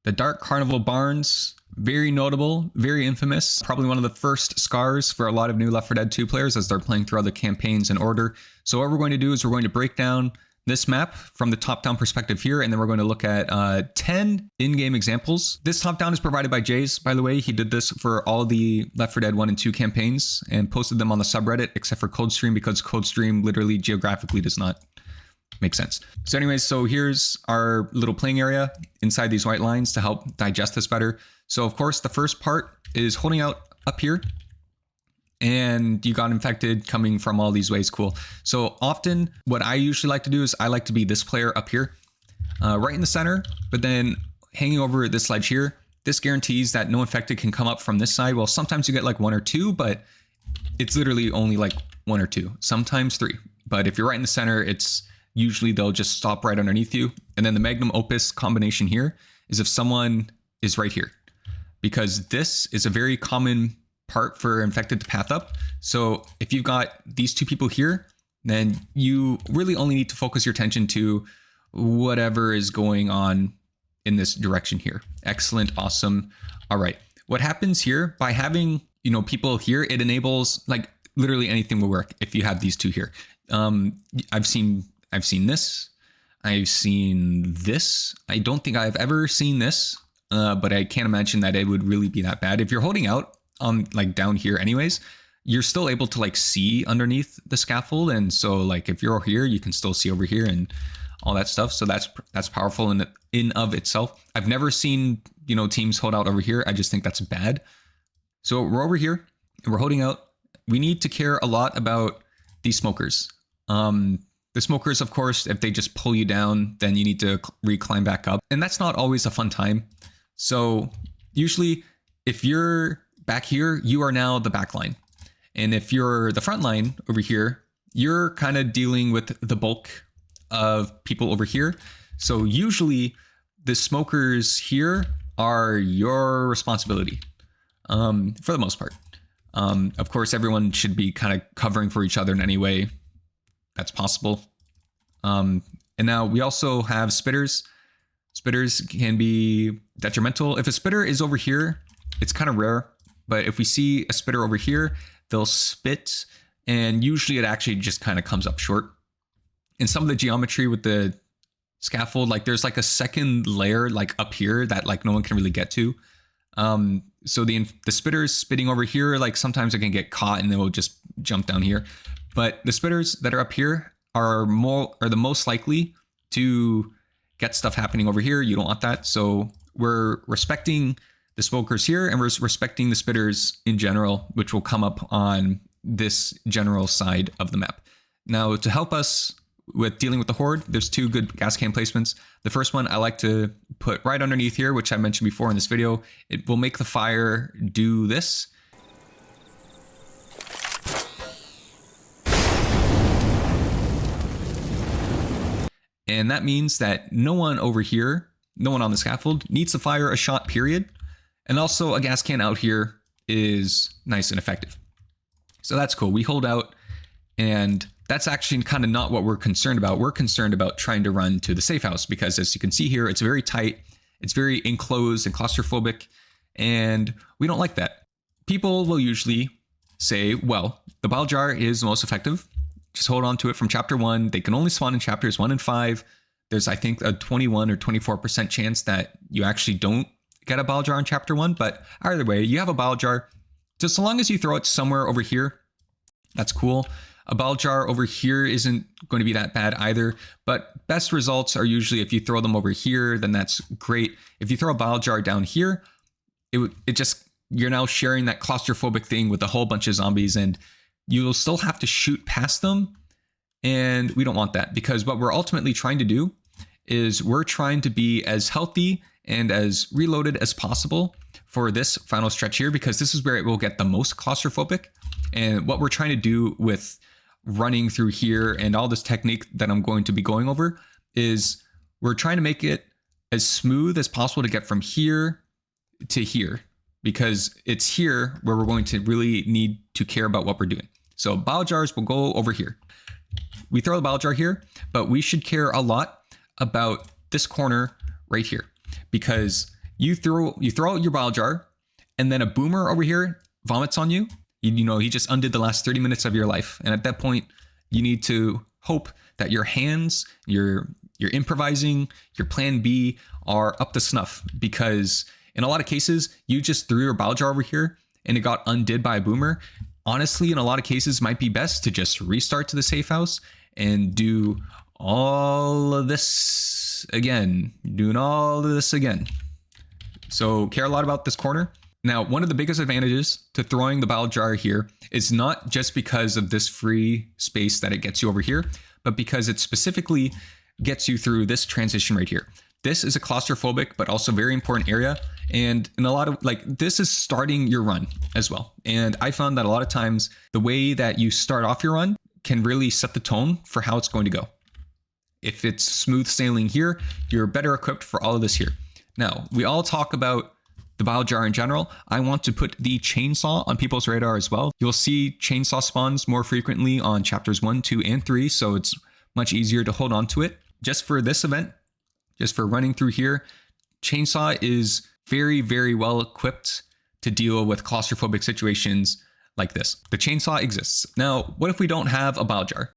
The Dark Carnival Barns, very notable, very infamous, probably one of the first scars for a lot of new Left 4 Dead 2 players as they're playing through other campaigns in order. So what we're going to do is we're going to break down this map from the top-down perspective here, and then we're going to look at 10 in-game examples. This top-down is provided by Jays, by the way. He did this for all the Left 4 Dead 1 and 2 campaigns and posted them on the subreddit, except for Coldstream, because Coldstream literally geographically does not make sense. So anyways, so here's our little playing area inside these white lines to help digest this better. So of course, the first part is holding out up here, and you got infected coming from all these ways. Cool. So often what I usually like to do is I like to be this player up here, right in the center, but then hanging over this ledge here. This guarantees that no infected can come up from this side. Well, sometimes you get like 1 or 2, but it's literally only like 1 or 2, sometimes 3. But if you're right in the center, it's usually they'll just stop right underneath you. And then the magnum opus combination here is if someone is right here, because this is a very common part for infected to path up. So if you've got these 2 people here, then you really only need to focus your attention to whatever is going on in this direction here. Excellent. Awesome. All right. What happens here by having, people here, it enables like literally anything will work if you have these 2 here. I've seen this. I've seen this. I don't think I've ever seen this, but I can't imagine that it would really be that bad. If you're holding out on like down here anyways, you're still able to like see underneath the scaffold. And so like if you're here, you can still see over here and all that stuff. So that's powerful in of itself. I've never seen, teams hold out over here. I just think that's bad. So we're over here and we're holding out. We need to care a lot about these smokers. The smokers, of course, if they just pull you down, then you need to reclimb back up. And that's not always a fun time. So usually if you're back here, you are now the back line. And if you're the front line over here, you're kind of dealing with the bulk of people over here. So usually the smokers here are your responsibility, for the most part. Of course, everyone should be kind of covering for each other in any way that's possible. And now we also have spitters. Spitters can be detrimental. If a spitter is over here, it's kind of rare, but if we see a spitter over here, they'll spit, and usually it actually just kind of comes up short. And some of the geometry with the scaffold, like there's like a second layer like up here that like no one can really get to. So the spitters spitting over here, like sometimes it can get caught and they will just jump down here. But the spitters that are up here are the most likely to get stuff happening over here. You don't want that. So we're respecting the smokers here, and we're respecting the spitters in general, which will come up on this general side of the map. Now, to help us with dealing with the horde, there's 2 good gas can placements. The first one I like to put right underneath here, which I mentioned before in this video. It will make the fire do this. And that means that no one over here, no one on the scaffold, needs to fire a shot, period. And also a gas can out here is nice and effective. So that's cool. We hold out, and that's actually kind of not what we're concerned about. We're concerned about trying to run to the safe house, because as you can see here, it's very tight. It's very enclosed and claustrophobic, and we don't like that. People will usually say, well, the Bile Jar is the most effective. Just hold on to it from chapter 1. They can only spawn in chapters 1 and 5. There's, I think, a 21 or 24% chance that you actually don't get a Bile Jar in chapter 1. But either way, you have a Bile Jar. Just so long as you throw it somewhere over here, that's cool. A Bile Jar over here isn't going to be that bad either. But best results are usually if you throw them over here, then that's great. If you throw a Bile Jar down here, you're now sharing that claustrophobic thing with a whole bunch of zombies, and you'll still have to shoot past them. And we don't want that, because what we're ultimately trying to do is we're trying to be as healthy and as reloaded as possible for this final stretch here, because this is where it will get the most claustrophobic. And what we're trying to do with running through here and all this technique that I'm going to be going over is we're trying to make it as smooth as possible to get from here to here, because it's here where we're going to really need to care about what we're doing. So Bile Jars will go over here. We throw the Bile Jar here, but we should care a lot about this corner right here, because You throw out your Bile Jar, and then a boomer over here vomits on you. You know, he just undid the last 30 minutes of your life. And at that point, you need to hope that your hands, your improvising, your plan B are up to snuff, because in a lot of cases, you just threw your Bile Jar over here and it got undid by a boomer. Honestly, in a lot of cases, might be best to just restart to the safe house and do all of this again, doing all of this again. So care a lot about this corner. Now, one of the biggest advantages to throwing the Bile Jar here is not just because of this free space that it gets you over here, but because it specifically gets you through this transition right here. This is a claustrophobic, but also very important area. And in a lot of, like, this is starting your run as well. And I found that a lot of times the way that you start off your run can really set the tone for how it's going to go. If it's smooth sailing here, you're better equipped for all of this here. Now, we all talk about the Bile Jar in general. I want to put the chainsaw on people's radar as well. You'll see chainsaw spawns more frequently on chapters 1, 2, and 3, so it's much easier to hold on to it. Just for this event, just for running through here, chainsaw is very, very well equipped to deal with claustrophobic situations like this. The chainsaw exists. Now, what if we don't have a Bile Jar,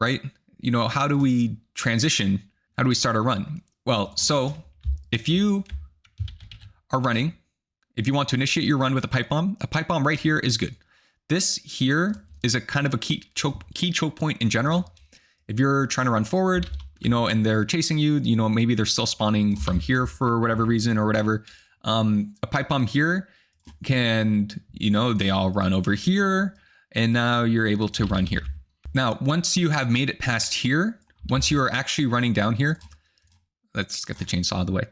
right? You know, how do we transition? How do we start a run? Well, so if you are running, if you want to initiate your run with a pipe bomb right here is good. This here is a kind of a key choke point in general. If you're trying to run forward, you know, and they're chasing you, you know, maybe they're still spawning from here for whatever reason or whatever. A pipe bomb here can, you know, they all run over here, and now you're able to run here. Now, once you have made it past here, once you are actually running down here, let's get the chainsaw out of the way.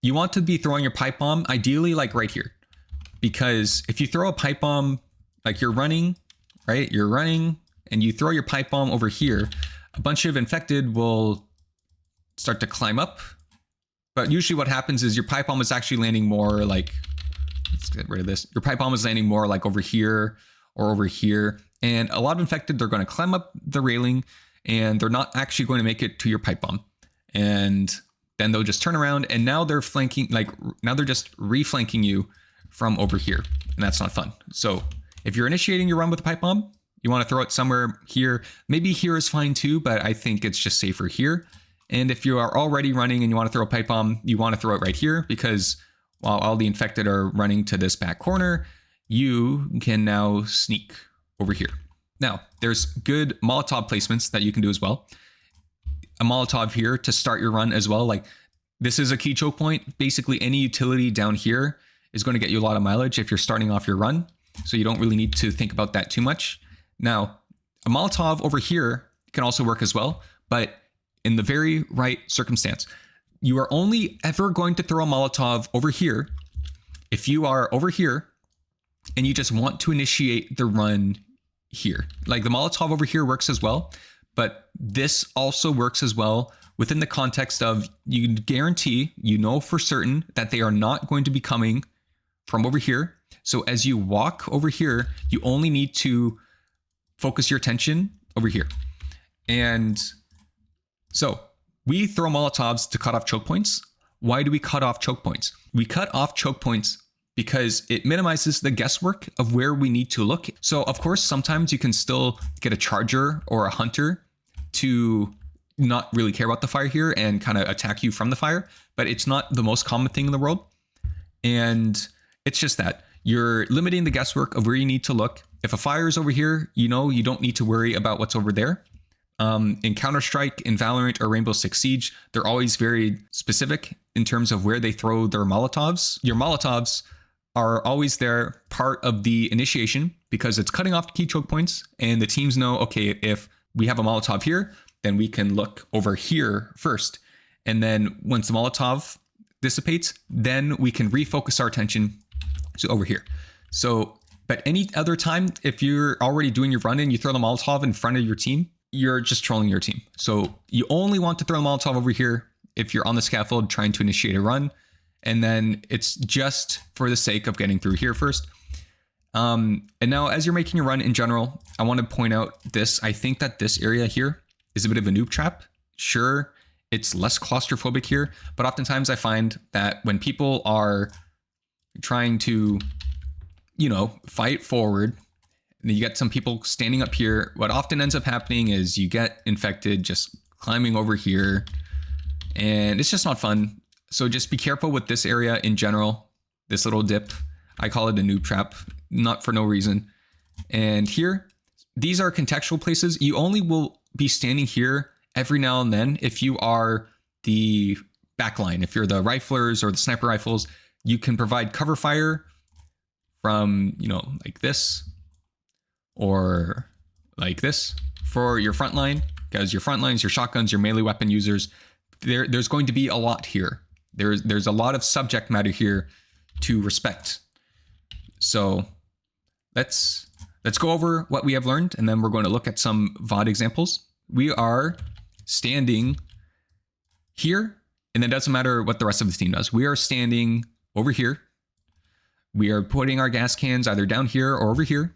You want to be throwing your pipe bomb, ideally like right here. Because if you throw a pipe bomb, like you're running, right? You're running and you throw your pipe bomb over here, a bunch of infected will start to climb up. But usually what happens is your pipe bomb is actually landing more like, let's get rid of this. Your pipe bomb is landing more like over here or over here. And a lot of infected, they're going to climb up the railing and they're not actually going to make it to your pipe bomb. And then they'll just turn around and now they're flanking, like now they're just reflanking you from over here. And that's not fun. So if you're initiating your run with a pipe bomb, you want to throw it somewhere here. Maybe here is fine too, but I think it's just safer here. And if you are already running and you want to throw a pipe bomb, you want to throw it right here, because while all the infected are running to this back corner, you can now sneak over here. Now, there's good Molotov placements that you can do as well. A Molotov here to start your run as well. Like, this is a key choke point. Basically, any utility down here is going to get you a lot of mileage if you're starting off your run. So you don't really need to think about that too much. Now, a Molotov over here can also work as well, but in the very right circumstance. You are only ever going to throw a Molotov over here if you are over here and you just want to initiate the run here. Like, the Molotov over here works as well, but this also works as well within the context of you guarantee, you know for certain that they are not going to be coming from over here. So as you walk over here, you only need to focus your attention over here. And so we throw Molotovs to cut off choke points. Why do we cut off choke points? We cut off choke points because it minimizes the guesswork of where we need to look. So of course, sometimes you can still get a charger or a hunter to not really care about the fire here and kind of attack you from the fire, but it's not the most common thing in the world. And it's just that you're limiting the guesswork of where you need to look. If a fire is over here, you know, you don't need to worry about what's over there. In Counter-Strike, in Valorant, or Rainbow Six Siege, they're always very specific in terms of where they throw their Molotovs. Your Molotovs are always there, part of the initiation, because it's cutting off key choke points, and the teams know, okay, if we have a Molotov here, then we can look over here first. And then once the Molotov dissipates, then we can refocus our attention to over here. So, but any other time, if you're already doing your run and you throw the Molotov in front of your team, you're just trolling your team. So you only want to throw a Molotov over here if you're on the scaffold trying to initiate a run. And then it's just for the sake of getting through here first. And now as you're making a run in general, I want to point out this. I think that this area here is a bit of a noob trap. Sure, it's less claustrophobic here. But oftentimes I find that when people are trying to, you know, fight forward, you get some people standing up here. What often ends up happening is you get infected just climbing over here, and it's just not fun. So just be careful with this area in general. This little dip, I call it a noob trap, not for no reason. And here, these are contextual places. You only will be standing here every now and then if you are the backline. If you're the riflers or the sniper rifles, you can provide cover fire from, you know, like this or like this for your front line, because your front lines, your shotguns, your melee weapon users, there's going to be a lot here. There's a lot of subject matter here to respect. So let's go over what we have learned, and then we're going to look at some VOD examples. We are standing here, and it doesn't matter what the rest of the team does. We are standing over here. We are putting our gas cans either down here or over here.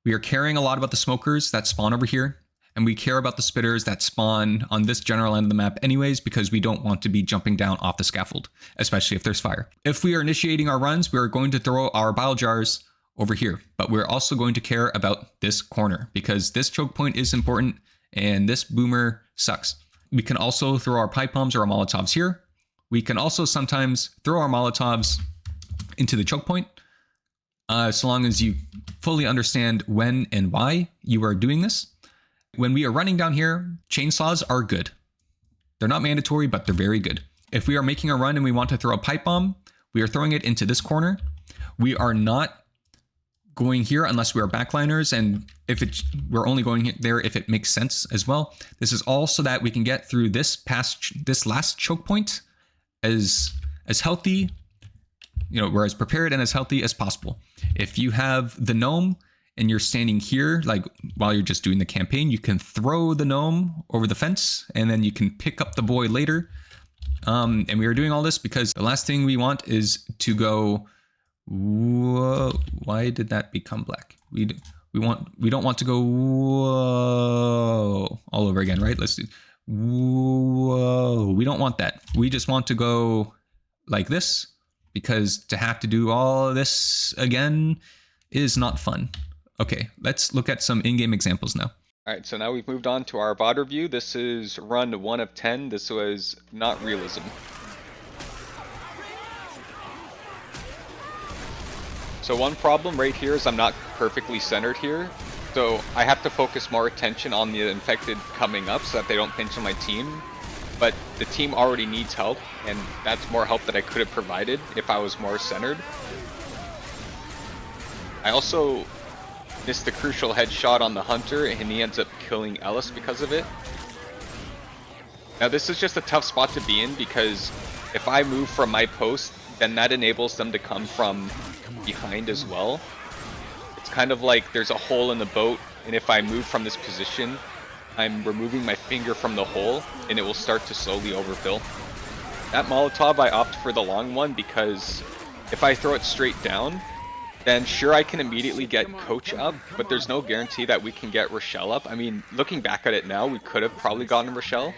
We are caring a lot about the smokers that spawn over here, and we care about the spitters that spawn on this general end of the map anyways, because we don't want to be jumping down off the scaffold, especially if there's fire. If we are initiating our runs, we are going to throw our bile jars over here, but we're also going to care about this corner because this choke point is important and this boomer sucks. We can also throw our pipe bombs or our Molotovs here. We can also sometimes throw our Molotovs into the choke point, so long as you fully understand when and why you are doing this. When we are running down here, chainsaws are good. They're not mandatory, but they're very good. If we are making a run and we want to throw a pipe bomb, we are throwing it into this corner. We are not going here unless we are backliners, and we're only going there if it makes sense as well. This is all so that we can get through this last choke point as healthy, you know, we're as prepared and as healthy as possible. If you have the gnome and you're standing here, like while you're just doing the campaign, you can throw the gnome over the fence and then you can pick up the boy later. And we are doing all this because the last thing we want is to go, whoa, why did that become black? We don't want to go whoa all over again, right? Let's do whoa. We don't want that. We just want to go like this, because to have to do all this again is not fun. Okay, let's look at some in-game examples now. All right, so now we've moved on to our VOD review. This is run 1 of 10. This was not realism. So one problem right here is I'm not perfectly centered here. So I have to focus more attention on the infected coming up so that they don't pinch on my team. But the team already needs help, and that's more help that I could have provided if I was more centered. I also missed the crucial headshot on the hunter, and he ends up killing Ellis because of it. Now this is just a tough spot to be in, because if I move from my post, then that enables them to come from behind as well. It's kind of like there's a hole in the boat, and if I move from this position, I'm removing my finger from the hole, and it will start to slowly overfill. That Molotov, I opt for the long one, because if I throw it straight down, then sure, I can immediately get Coach up, but there's no guarantee that we can get Rochelle up. I mean, looking back at it now, we could have probably gotten Rochelle,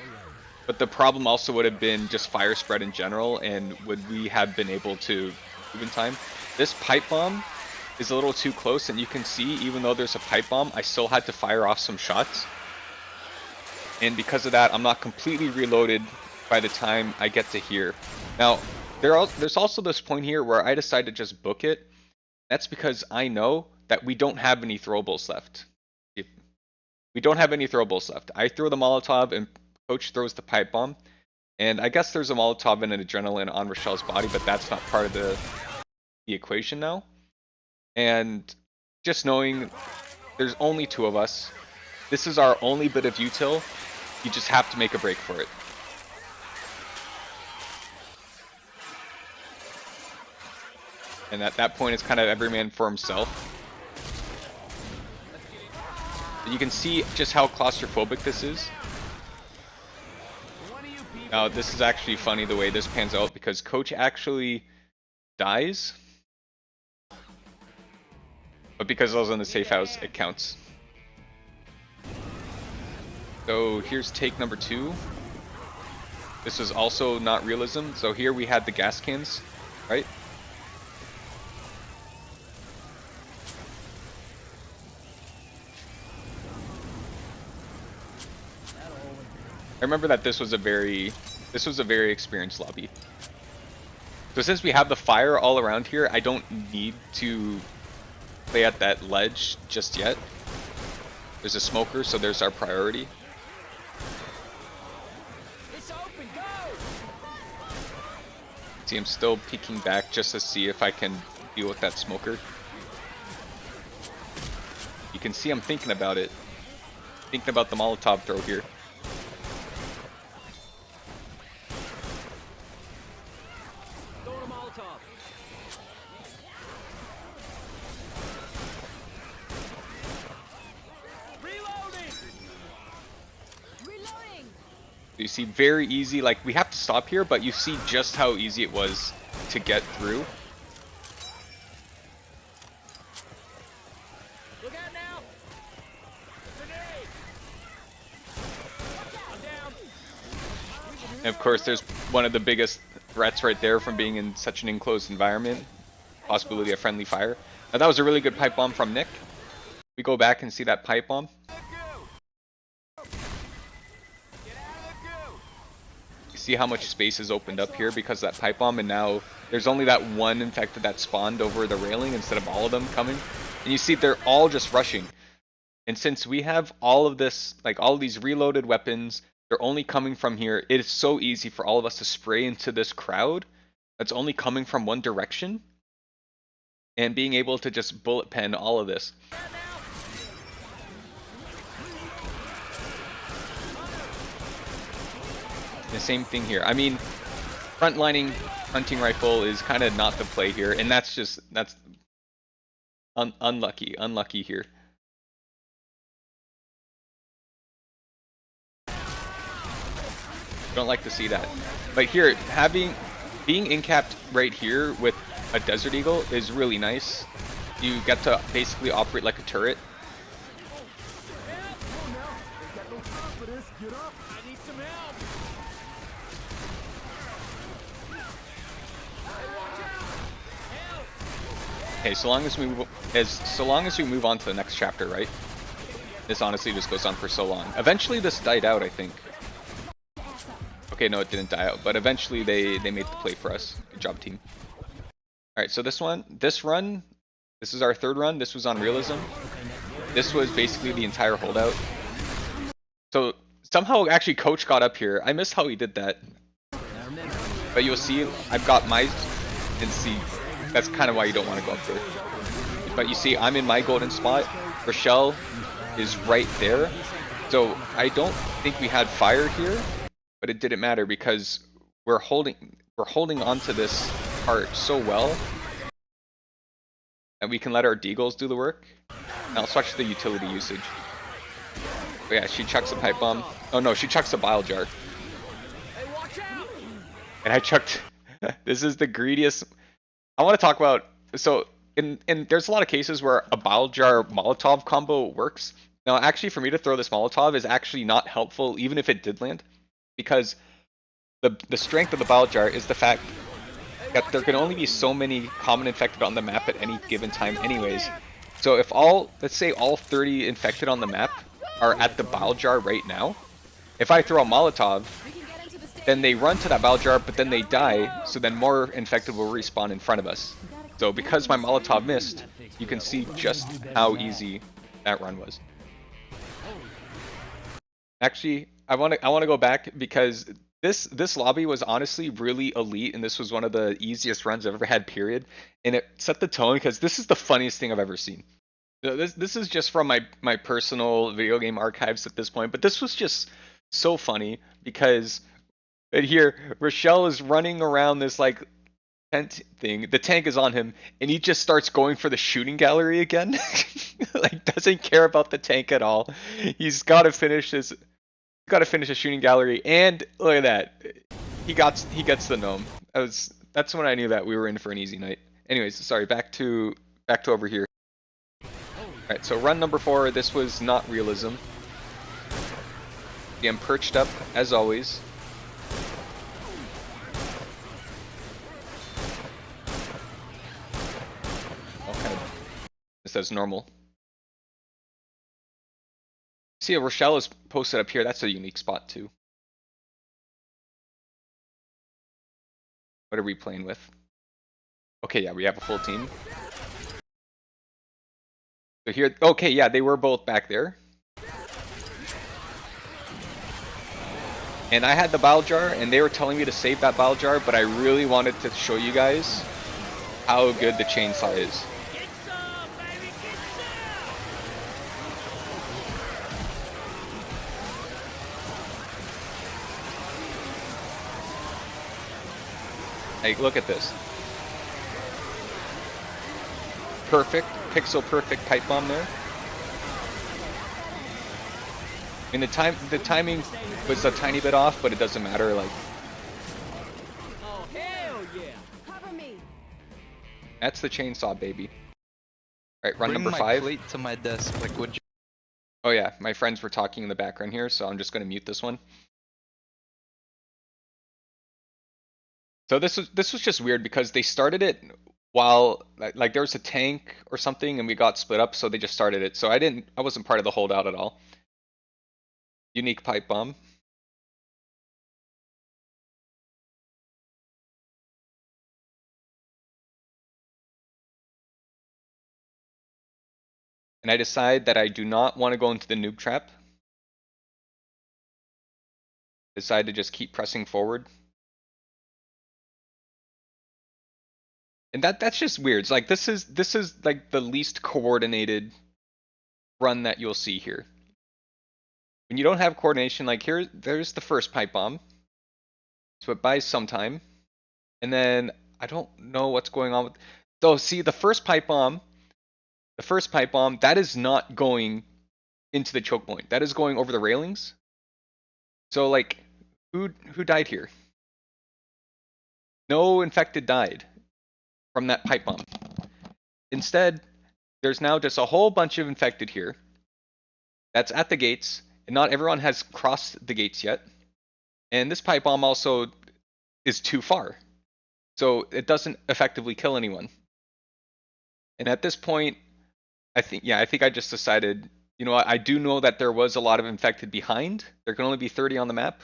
but the problem also would have been just fire spread in general, and would we have been able to move in time? This pipe bomb is a little too close, and you can see, even though there's a pipe bomb, I still had to fire off some shots. And because of that, I'm not completely reloaded by the time I get to here. Now, there's also this point here where I decide to just book it. That's because I know that we don't have any throwables left. We don't have any throwables left. I throw the Molotov and Coach throws the pipe bomb. And I guess there's a Molotov and an adrenaline on Rochelle's body, but that's not part of the equation now. And just knowing there's only 2 of us, this is our only bit of util. You just have to make a break for it. And at that point, it's kind of every man for himself. You can see just how claustrophobic this is. Now, this is actually funny the way this pans out, because Coach actually dies. But because I was in the safe house, it counts. So here's take number 2. This was also not realism. So here we had the gas cans, right? I remember that this was a very experienced lobby. So since we have the fire all around here, I don't need to play at that ledge just yet. There's a smoker, so there's our priority. See, I'm still peeking back just to see if I can deal with that smoker. You can see I'm thinking about it. Thinking about the Molotov throw here. You see, very easy, like, we have to stop here, but you see just how easy it was to get through. Look out now. And of course, there's one of the biggest threats right there from being in such an enclosed environment. Possibility of friendly fire. Now, that was a really good pipe bomb from Nick. We go back and see that pipe bomb. See how much space is opened up here because of that pipe bomb, and now there's only that one infected that spawned over the railing instead of all of them coming. And you see they're all just rushing. And since we have all of this, like all of these reloaded weapons, they're only coming from here. It is so easy for all of us to spray into this crowd that's only coming from one direction and being able to just bullet pen all of this. The same thing here. I mean, frontlining hunting rifle is kind of not the play here, and that's unlucky here. Don't like to see that. But here, being in-capped right here with a Desert Eagle is really nice. You get to basically operate like a turret. Okay, so long as we move on to the next chapter, right? This honestly just goes on for so long. Eventually this died out, I think. Okay, no, it didn't die out, but eventually they made the play for us. Good job, team. Alright, so this run, this is our third run. This was on realism. This was basically the entire holdout. So somehow actually Coach got up here. I missed how he did that. But you'll see, I've got my, and see, that's kind of why you don't want to go up there. But you see, I'm in my golden spot. Rochelle is right there. So I don't think we had fire here, but it didn't matter because we're holding on to this part so well that we can let our deagles do the work. Now let's watch the utility usage. But yeah, she chucks a pipe bomb. Oh no, she chucks a bile jar. And I chucked. This is the greediest. I want to talk about, so in there's a lot of cases where a Bile Jar Molotov combo works. Now actually for me to throw this Molotov is actually not helpful even if it did land, because the strength of the Bile Jar is the fact that there can only be so many common infected on the map at any given time anyways. So if let's say all 30 infected on the map are at the Bile Jar right now, if I throw a Molotov, then they run to that Bile Jar, but then they die, so then more infected will respawn in front of us. So because my Molotov missed, you can see just how easy that run was. Actually, I want to go back because this lobby was honestly really elite, and this was one of the easiest runs I've ever had, period. And it set the tone because this is the funniest thing I've ever seen. This is just from my personal video game archives at this point, but this was just so funny because right here, Rochelle is running around this like tent thing. The tank is on him, and he just starts going for the shooting gallery again. Like doesn't care about the tank at all. He's got to finish his shooting gallery, and look at that. He gets the gnome. That's when I knew that we were in for an easy night. Anyways, sorry. Back to over here. All right, so run number 4. This was not realism. Again, perched up as always. It says normal. See, a Rochelle is posted up here. That's a unique spot too. What are we playing with? Okay, yeah, we have a full team. So here, okay, yeah, they were both back there. And I had the Bile Jar, and they were telling me to save that Bile Jar, but I really wanted to show you guys how good the chainsaw is. Like, look at this. Perfect, pixel perfect pipe bomb there. I mean, the timing was a tiny bit off, but it doesn't matter. Like, oh hell yeah! Cover me. That's the chainsaw, baby. All right, run Bring number my 5. plate to my desk. Like, would you? Oh yeah, my friends were talking in the background here, so I'm just gonna mute this one. So this was just weird because they started it while like there was a tank or something, and we got split up, so they just started it. So I wasn't part of the holdout at all. Unique pipe bomb. And I decide that I do not want to go into the noob trap. Decide to just keep pressing forward. And that's just weird. It's like this is like the least coordinated run that you'll see here. When you don't have coordination, like there's the first pipe bomb. So it buys some time. And then I don't know what's going on with. So see, the first pipe bomb, that is not going into the choke point. That is going over the railings. So like, who died here? No infected died from that pipe bomb. Instead, there's now just a whole bunch of infected here. That's at the gates, and not everyone has crossed the gates yet. And this pipe bomb also is too far. So it doesn't effectively kill anyone. And at this point, I think I just decided, you know, I do know that there was a lot of infected behind. There can only be 30 on the map.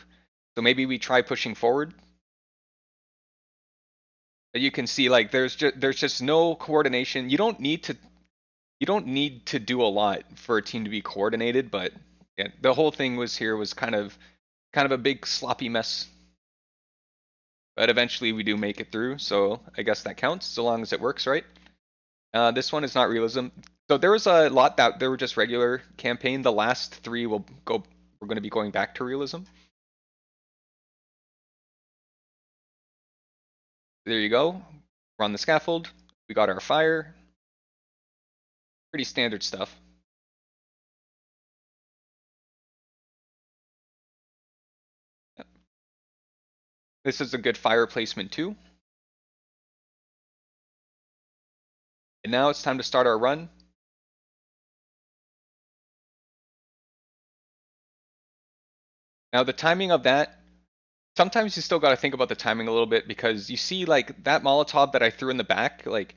So maybe we try pushing forward. But you can see like there's just no coordination. You don't need to do a lot for a team to be coordinated, but yeah, the whole thing was kind of a big sloppy mess. But eventually we do make it through, so I guess that counts, so long as it works, right? This one is not realism. So there was a lot that they were just regular campaign. The last 3 we're going to be going back to realism. There you go. We're on the scaffold. We got our fire. Pretty standard stuff. Yep. This is a good fire placement too. And now it's time to start our run. Now the timing of that, sometimes you still got to think about the timing a little bit, because you see like that Molotov that I threw in the back, like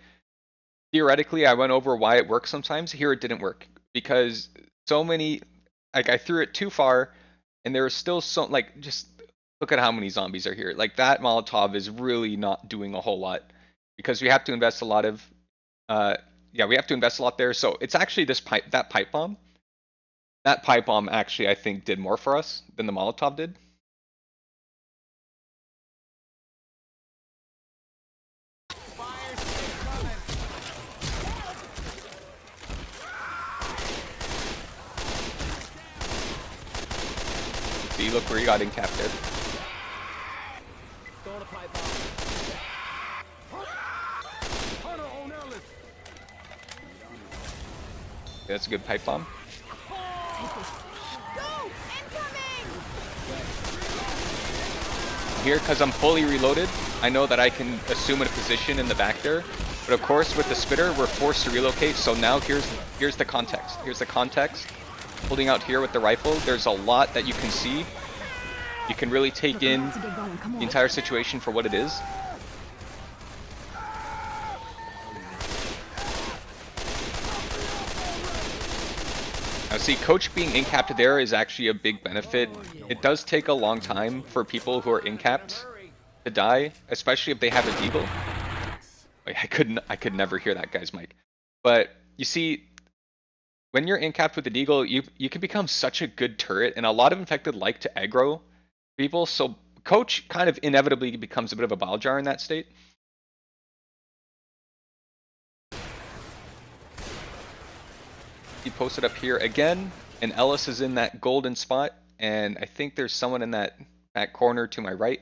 theoretically I went over why it works sometimes. Here it didn't work because so many, like I threw it too far and there was still so, like, just look at how many zombies are here. Like that Molotov is really not doing a whole lot because we have to invest a lot of, we have to invest a lot there. So it's actually that pipe bomb. That pipe bomb actually, I think, did more for us than the Molotov did. See, look where he got incaptured. That's a good pipe bomb. Here, because I'm fully reloaded, I know that I can assume a position in the back there. But of course, with the spitter, we're forced to relocate. So now here's the context. Here's the context. Holding out here with the rifle, there's a lot that you can see. You can really take in the entire situation for what it is. See, Coach being in-capped there is actually a big benefit. It does take a long time for people who are in-capped to die, especially if they have a deagle. Wait, I could never hear that guy's mic. But you see, when you're in-capped with the deagle, you can become such a good turret, and a lot of infected like to aggro people, so Coach kind of inevitably becomes a bit of a Bile Jar in that state. He posted up here again, and Ellis is in that golden spot, and I think there's someone in that corner to my right.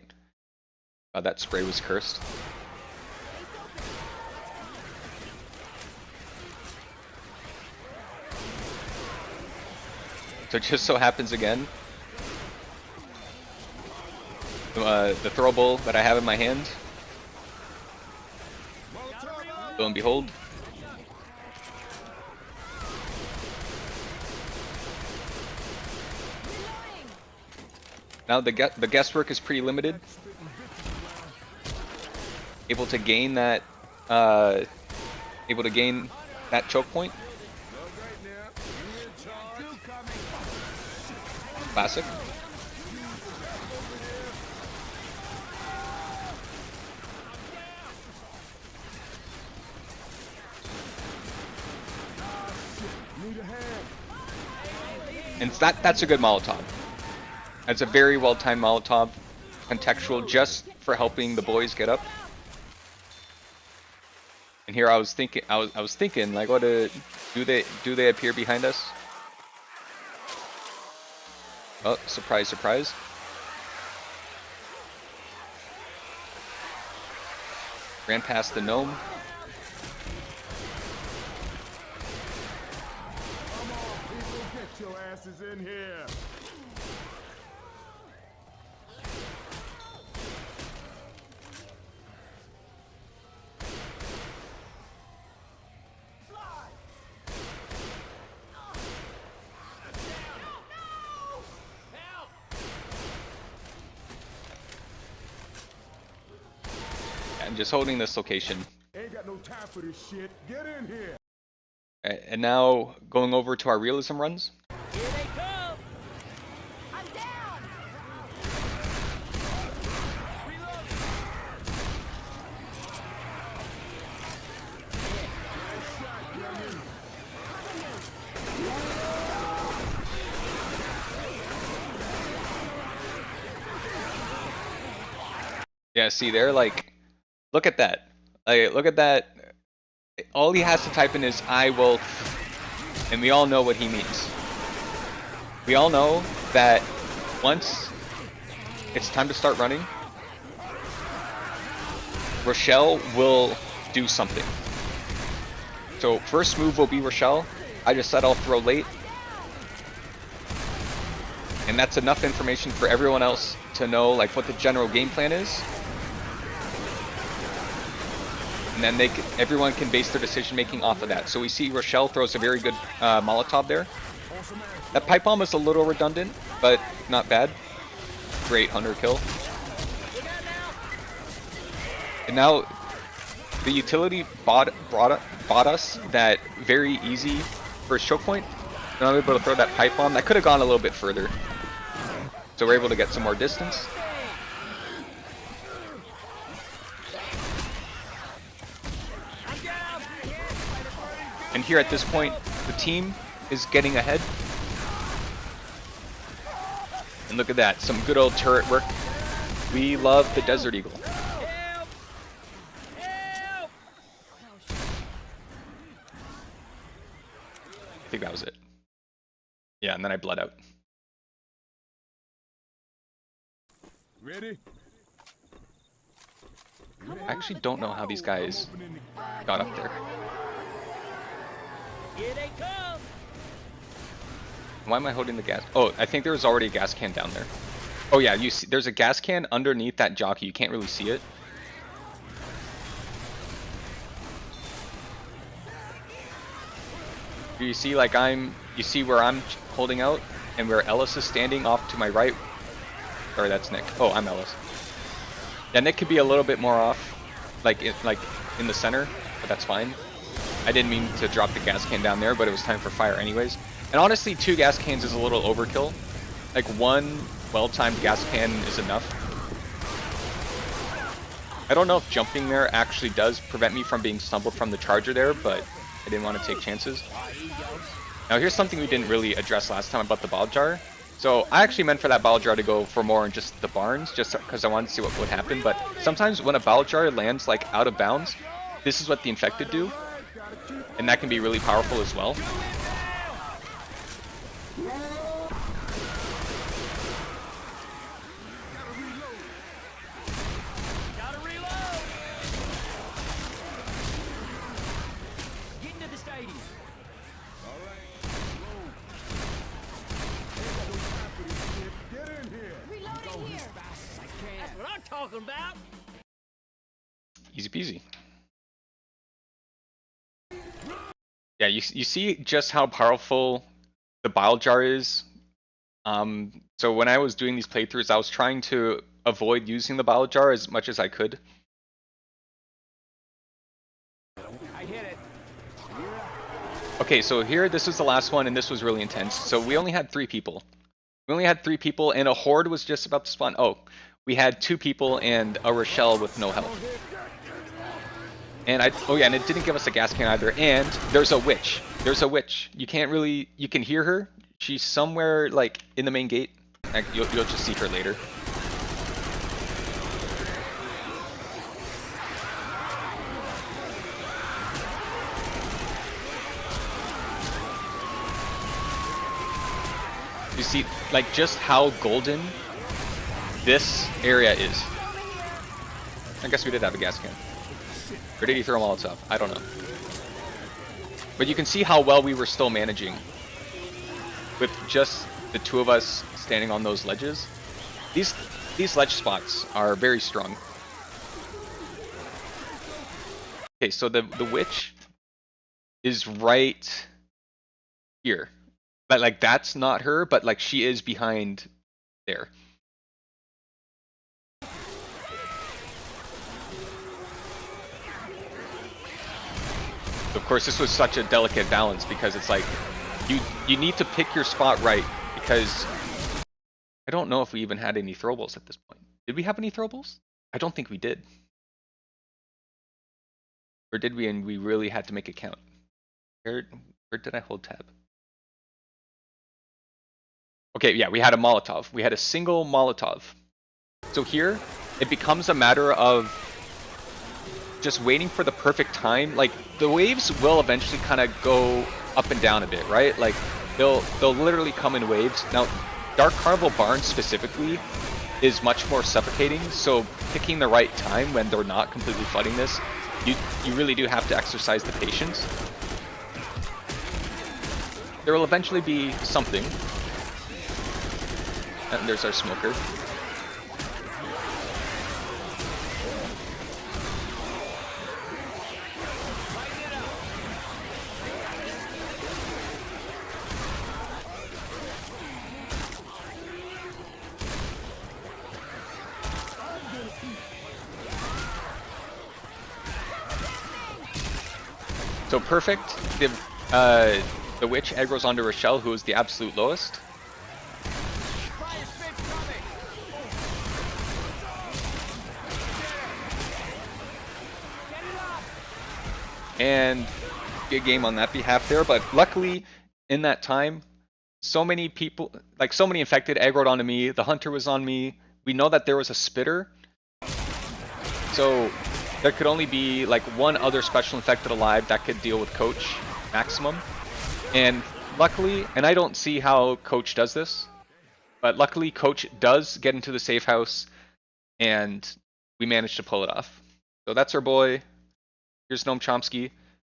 That spray was cursed. So it just so happens again, the throw bowl that I have in my hand, lo and behold, now the guesswork is pretty limited. Able to gain that choke point. Classic. And that's a good Molotov. That's a very well timed Molotov. Contextual, just for helping the boys get up. And here I was thinking like, what do they appear behind us? Oh, surprise, surprise. Ran past the gnome. Come on, people, get your asses in here. I'm just holding this location. Ain't got no time for this shit. Get in here. And now going over to our realism runs. Here they come. I'm down. Yeah, see there, like, look at that. Like, look at that. All he has to type in is "I will," and we all know what he means. We all know that once it's time to start running, Rochelle will do something. So first move will be Rochelle. I just said I'll throw late. And that's enough information for everyone else to know like what the general game plan is. And then everyone can base their decision making off of that. So we see Rochelle throws a very good Molotov there. That pipe bomb is a little redundant, but not bad. Great hunter kill. And now the utility bought us that very easy first choke point. And I'm able to throw that pipe bomb. That could have gone a little bit further. So we're able to get some more distance. And here at this point, the team is getting ahead. And look at that, some good old turret work. We love the Desert Eagle. Help! Help! I think that was it. Yeah, and then I bled out. Ready? I actually don't know how these guys got up there. Here they come. Why am I holding the gas? Oh, I think there was already a gas can down there. Oh yeah, you see, there's a gas can underneath that jockey. You can't really see it. You see, like you see where I'm holding out and where Ellis is standing off to my right. Or that's Nick. Oh, I'm Ellis. Yeah, Nick could be a little bit more off, like in the center, but that's fine. I didn't mean to drop the gas can down there, but it was time for fire anyways. And honestly, 2 gas cans is a little overkill. Like 1 well-timed gas can is enough. I don't know if jumping there actually does prevent me from being stumbled from the charger there, but I didn't want to take chances. Now here's something we didn't really address last time about the Bile Jar. So I actually meant for that Bile Jar to go for more in just the barns, just because I wanted to see what would happen. But sometimes when a Bile Jar lands like out of bounds, this is what the infected do. And that can be really powerful as well. Gotta reload. Get into the stadium. Get in here. Reloading here. That's what I'm talking about. Easy peasy. Yeah, you see just how powerful the Bile Jar is. So when I was doing these playthroughs, I was trying to avoid using the Bile Jar as much as I could. I hit it. Okay, so here, this was the last one, and this was really intense. So we only had 3 people. We only had 3 people, and a horde was just about to spawn. Oh, we had 2 people and a Rochelle with no health. And oh yeah, and it didn't give us a gas can either. And there's a witch. There's a witch. You can't really, you can hear her. She's somewhere like in the main gate. You'll just see her later. You see, like, just how golden this area is. I guess we did have a gas can. Or did he throw a Molotov? I don't know. But you can see how well we were still managing with just the 2 of us standing on those ledges. These ledge spots are very strong. Okay, so the witch is right here. But like, that's not her, but like, she is behind there. Of course, this was such a delicate balance because it's like you need to pick your spot right, because I don't know if we even had any throwables at this point. Did we have any throwables? I don't think we did. Or did we, and we really had to make it count? Where did I hold tab? Okay, yeah, we had a Molotov. We had a single Molotov. So here, it becomes a matter of just waiting for the perfect time. Like, the waves will eventually kind of go up and down a bit, right? Like, they'll literally come in waves. Now, Dark Carnival Barn specifically is much more suffocating, so picking the right time when they're not completely flooding this, you really do have to exercise the patience. There will eventually be something. And there's our smoker. So perfect. The witch aggroes onto Rochelle, who is the absolute lowest. And good game on that behalf there, but luckily in that time, so many people, like so many infected aggroed onto me. The hunter was on me. We know that there was a spitter, so there could only be like one other special infected alive that could deal with Coach maximum. And luckily, and I don't see how Coach does this, but luckily Coach does get into the safe house, and we managed to pull it off. So that's our boy. Here's Noam Chomsky.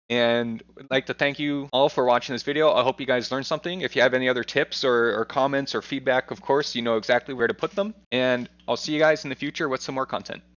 And I'd like to thank you all for watching this video. I hope you guys learned something. If you have any other tips or comments or feedback, of course, you know exactly where to put them. And I'll see you guys in the future with some more content.